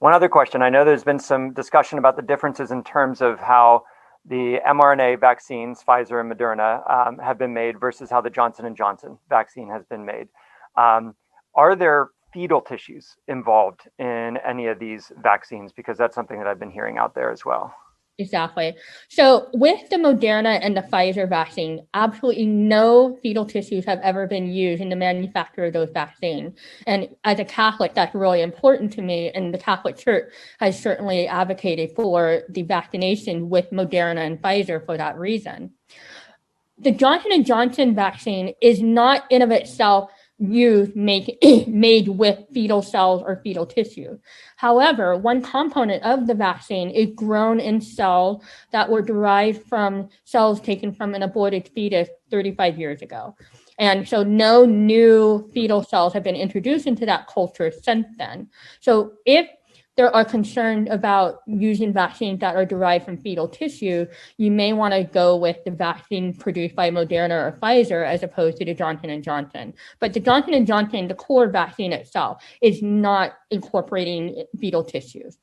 One other question. I know there's been some discussion about the differences in terms of how the mRNA vaccines, Pfizer and Moderna, have been made versus how the Johnson & Johnson vaccine has been made. Are there fetal tissues involved in any of these vaccines? Because that's something that I've been hearing out there as well. Exactly. So with the Moderna and the Pfizer vaccine, absolutely no fetal tissues have ever been used in the manufacture of those vaccines. And as a Catholic, that's really important to me. And the Catholic Church has certainly advocated for the vaccination with Moderna and Pfizer for that reason. The Johnson & Johnson vaccine is not in of itself made with fetal cells or fetal tissue. However, one component of the vaccine is grown in cells that were derived from cells taken from an aborted fetus 35 years ago. And so no new fetal cells have been introduced into that culture since then. So if there are concerns about using vaccines that are derived from fetal tissue, you may want to go with the vaccine produced by Moderna or Pfizer as opposed to the Johnson & Johnson. But the Johnson & Johnson, the core vaccine itself, is not incorporating fetal tissues.